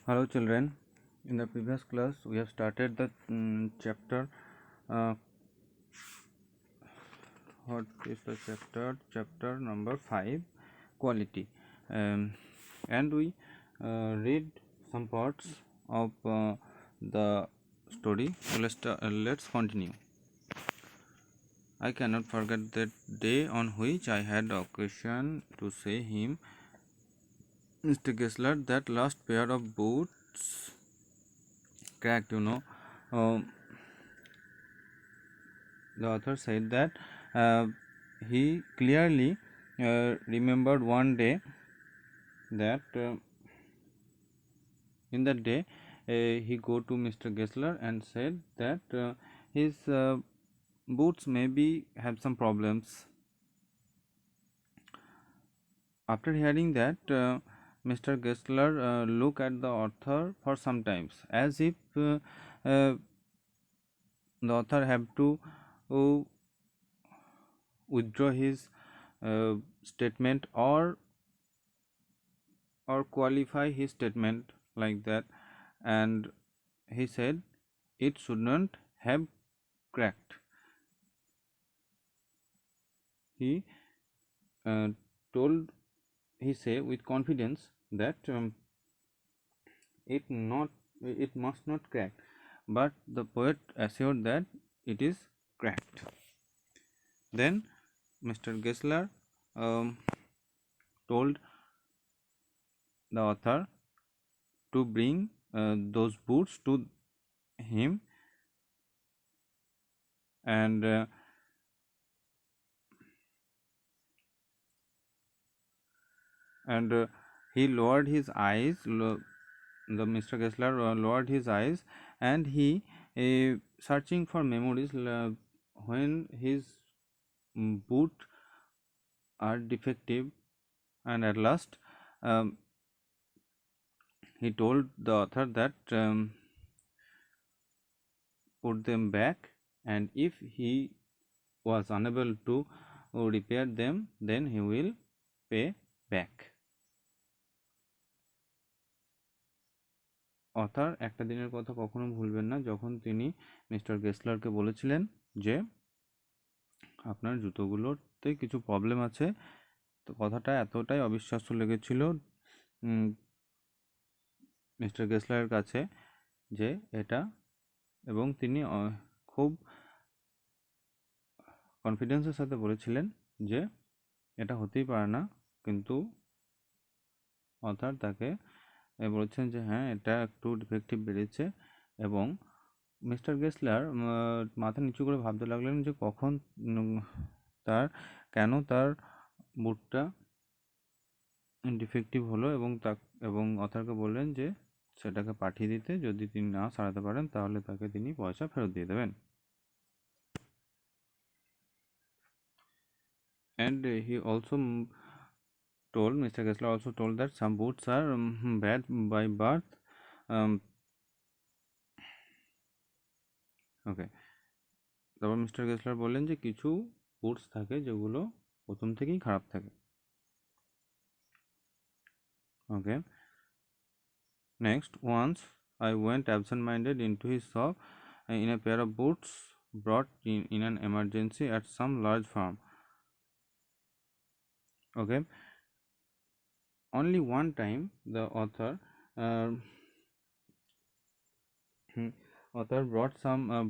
Hello children, in the previous class we have started the chapter what is the chapter number 5, quality, and we read some parts of the story. So let's continue. I cannot forget that day on which I had occasion to say him, Mr. Gessler, that last pair of boots cracked, Um, the author said that he clearly remembered one day that in that day he go to Mr. Gessler and said that his boots maybe have some problems. After hearing that, Mr. Gessler looked at the author for some times as if the author have to withdraw his statement or qualify his statement like that, and he said it shouldn't have cracked. He told, he say with confidence that it must not crack, but the poet assured that it is cracked. Then Mr. Gessler told the author to bring those boots to him, and he lowered his eyes. The Mr. Gessler lowered his eyes, and he searching for memories when his boot are defective, and at last he told the author that put them back, and if he was unable to repair them, then he will pay back. Other একটা দিনের কথা কখনো ভুলবেন না যখন তিনি mister গেসলারকে বলেছিলেন যে আপনার জুতোগুলোতে কিছু প্রবলেম আছে। তো কথাটা এতটাই অবিশ্বাস্য লেগেছিল মিস্টার গেসলারের কাছে যে এটা, এবং তিনি খুব কনফিডেন্সের সাথে বলেছিলেন যে এটা হতেই পারে না, কিন্তু অথার তাকে বলেছেন যে হ্যাঁ এটা একটু ডিফেক্টিভ বেরিয়েছে, এবং মিস্টার গেসলার মাথা নিচু করে ভাবতে লাগলেন যে কখন কেন তার বুটটা ডিফেক্টিভ হলো, এবং অথারকে বললেন যে সেটাকে পাঠিয়ে দিতে, যদি তিনি না সারাতে পারেন তাহলে তাকে তিনি পয়সা ফেরত দিয়ে দেবেন। And he also told, Mr. Gessler also told that some boots are bad by birth. ওকে, তারপর মিস্টার গেসলার বললেন যে কিছু বুটস থাকে যেগুলো প্রথম থেকেই খারাপ থাকে। ওকে, next, once I went absent-minded into his shop in a pair of boots brought in an emergency at some large firm. Okay, only one time the author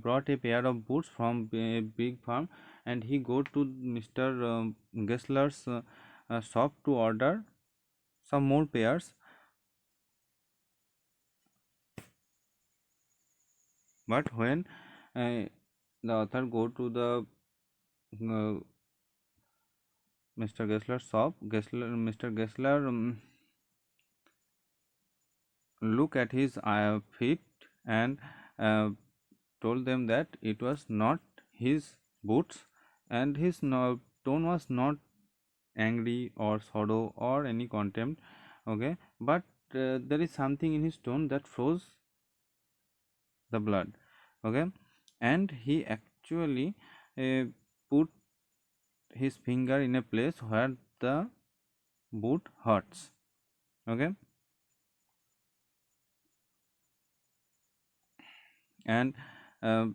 brought a pair of boots from a big firm, and he go to Mr. Gessler's shop to order some more pairs, but when the author go to the Mr. Gessler's shop, Mr. Gessler look at his feet and told them that it was not his boots, and his tone was not angry or sorrow or any contempt. Okay, but there is something in his tone that froze the blood. Okay, and he actually put his finger in a place where the boot hurts. Okay, and uh,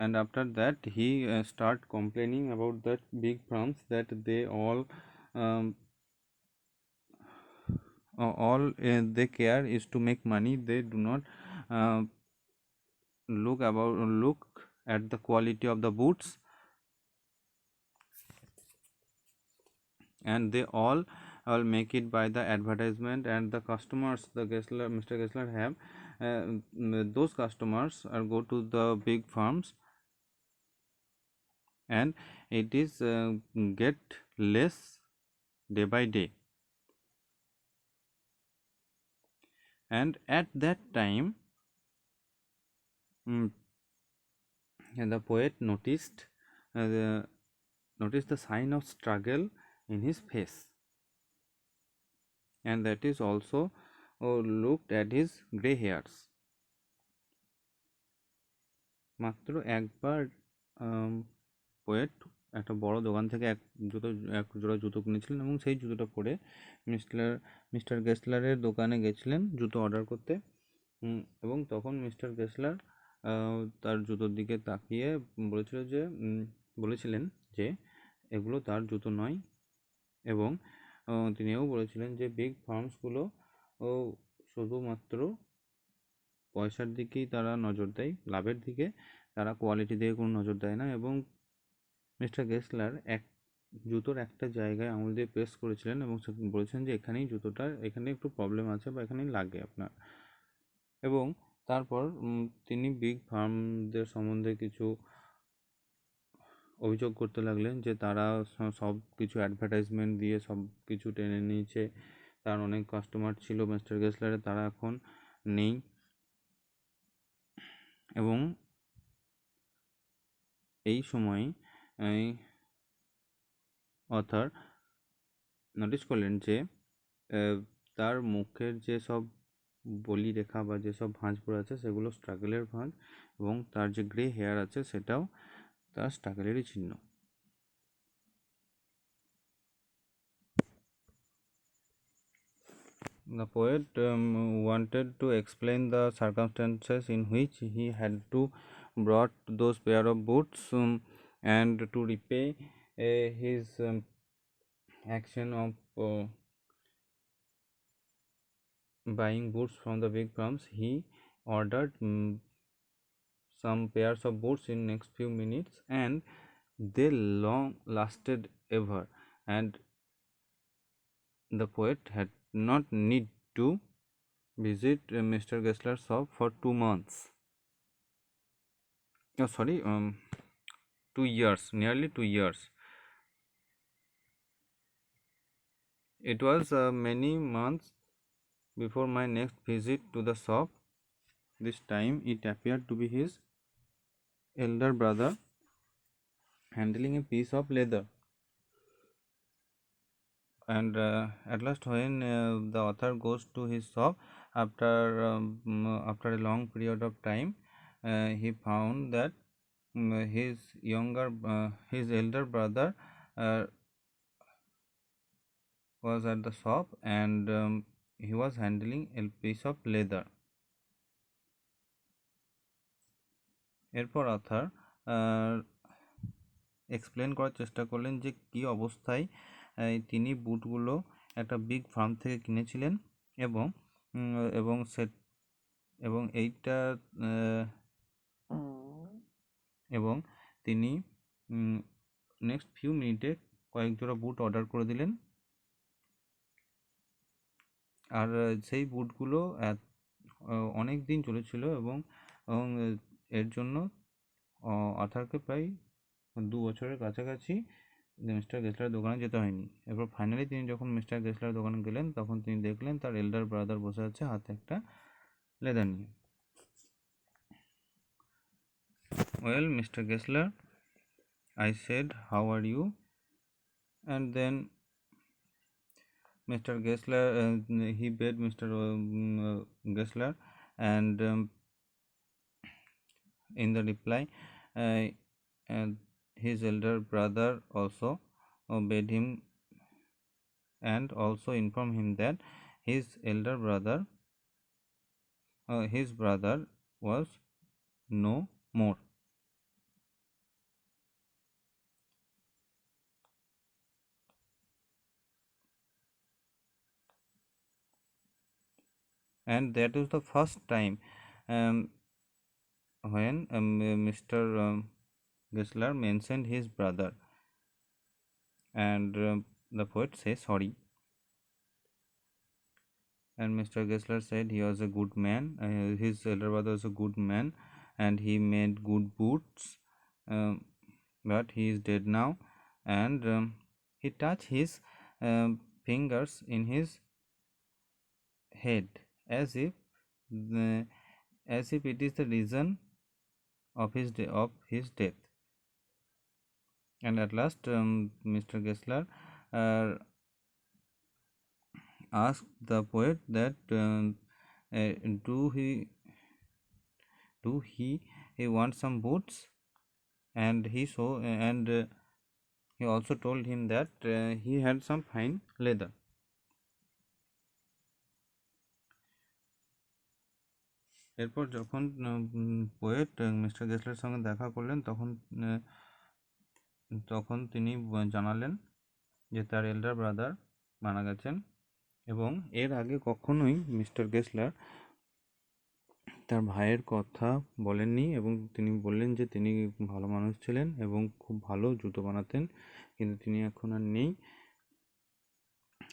and after that he start complaining about that big firms that they um, all they care is to make money. They do not uh, look at the quality of the boots, and they all make it by the advertisement, and the customers the Gessler Mr. Gessler have those customers are go to the big firms, and it is get less day by day. And at that time, mm, and the poet noticed the sign of struggle in his face, and that is also looked at his gray hairs. মাত্র একবার poet একটা বড় দোকান থেকে এক জোড়া জুতো কিনেছিলেন, এবং সেই জুতোটা পরে মিস্টার গেসলারের দোকানে গেছিলেন জুতো অর্ডার করতে, এবং তখন মিস্টার গেসলার তার জুতোর দিকে তাকিয়ে বলেছিলেন যে এগুলো তার জুতো নয়, এবং তিনিও বলেছিলেন যে বিগ ফার্মসগুলো শুধুমাত্র পয়সার দিকেই তারা নজর দেয়, লাভের দিকে তারা কোয়ালিটি দিয়ে কোনো নজর দেয় না। এবং মিস্টার গেসলার জুতোর একটা জায়গায় আঙুল দিয়ে প্রেস করেছিলেন এবং বলেছেন যে এখানে একটু প্রবলেম আছে বা এখানেই লাগে আপনার। এবং তারপর তিনি বিগ ফার্মদের সম্বন্ধে কিছু অভিযোগ করতে লাগলেন যে তারা সব কিছু অ্যাডভার্টাইজমেন্ট দিয়ে সব কিছু টেনে নিয়েছে, তার অনেক কাস্টমার ছিল মিস্টার গেসলারের, তারা এখন নেই। এবং এই সময় অথর নোটিস করলেন যে তার মুখের যে সব বলি রেখা বা যেসব ভাঁজ পড়ে আছে সেগুলো স্ট্রাগলের ভাঁজ, এবং তার যে গ্রে হেয়ার আছে সেটাও তার স্ট্রাগলেরই চিহ্ন। The poet wanted to explain the circumstances in which he had to brought those pair of boots and to repay his action of buying boots from the big firms. He ordered some pairs of boots in next few minutes, and they long lasted ever, and the poet had not need to visit Mr. Gessler's shop for 2 months. Oh, sorry, 2 years, nearly 2 years. It was many months before my next visit to the shop. This time it appeared to be his elder brother handling a piece of leather. And at last, when the author goes to his shop after a long period of time, he found that his elder brother was at the shop, and he was handling a piece of leather. এরপর author explain করার চেষ্টা করলেন যে কী অবস্থায় তিনি বুটগুলো একটা big farm থেকে কিনেছিলেন, এবং এবং সে এবং এইটা এবং তিনি নেক্সট ফিউ মিনিটে কয়েক জোড়া বুট অর্ডার করে দিলেন। আর সেই বুটগুলো অনেক দিন চলেছিল, এবং এর জন্য অথারকে প্রায় 2 বছরের কাছাকাছি মিস্টার গেসলারের দোকানে যেতে হয়নি। এরপর ফাইনালি তিনি যখন মিস্টার গেসলারের দোকানে গেলেন, তখন তিনি দেখলেন তার এল্ডার ব্রাদার বসে আছে হাতে একটা লেদার নিয়ে। Well, Mr. Gessler, I said, how are you? And then Mr. Gessler, he bade Mr. Gessler, and in the reply, and his elder brother also bade him and also informed him that his elder brother, his brother was no more. And that was the first time um, when Mr. Gessler mentioned his brother, and the poet says sorry. And Mr. Gessler said he was a good man. His elder brother was a good man, and he made good boots. Um, but he is dead now, and he touched his fingers in his head the, as if it is the reason of his death. And at last, Mr. Gessler uh, asked the poet that uh, do he he wants some boots, and he also told him that he had some fine leather. এরপর যখন poet mister গেসলের সঙ্গে দেখা করলেন, তখন তিনি জানালেন যে তার এল্ডার ব্রাদার মারা গেছেন, এবং এর আগে কখনোই মিস্টার গেসলার তার ভাইয়ের কথা বলেননি, এবং তিনি বললেন যে তিনি ভালো মানুষ ছিলেন এবং খুব ভালো জুতো বানাতেন, কিন্তু তিনি এখন আর নেই।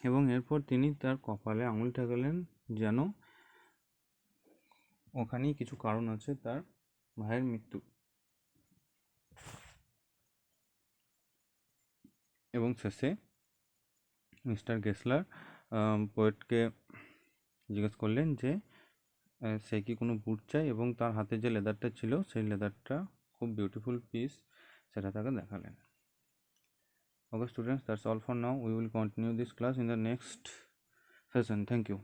এবং এরপর তিনি তার কপালে আঙুল ঠেকালেন, যেন ওখানেই কিছু কারণ আছে তার ভাইয়ের মৃত্যু। এবং শেষে মিস্টার গেসলার পোয়েটকে জিজ্ঞেস করলেন যে সে কি কোনো বুট চাই, এবং তার হাতে যে লেদারটা ছিল সেই লেদারটা খুব বিউটিফুল পিস, সেটা তাকে দেখালেন। Okay students, that's all for now. We will continue this class in the next session. Thank you.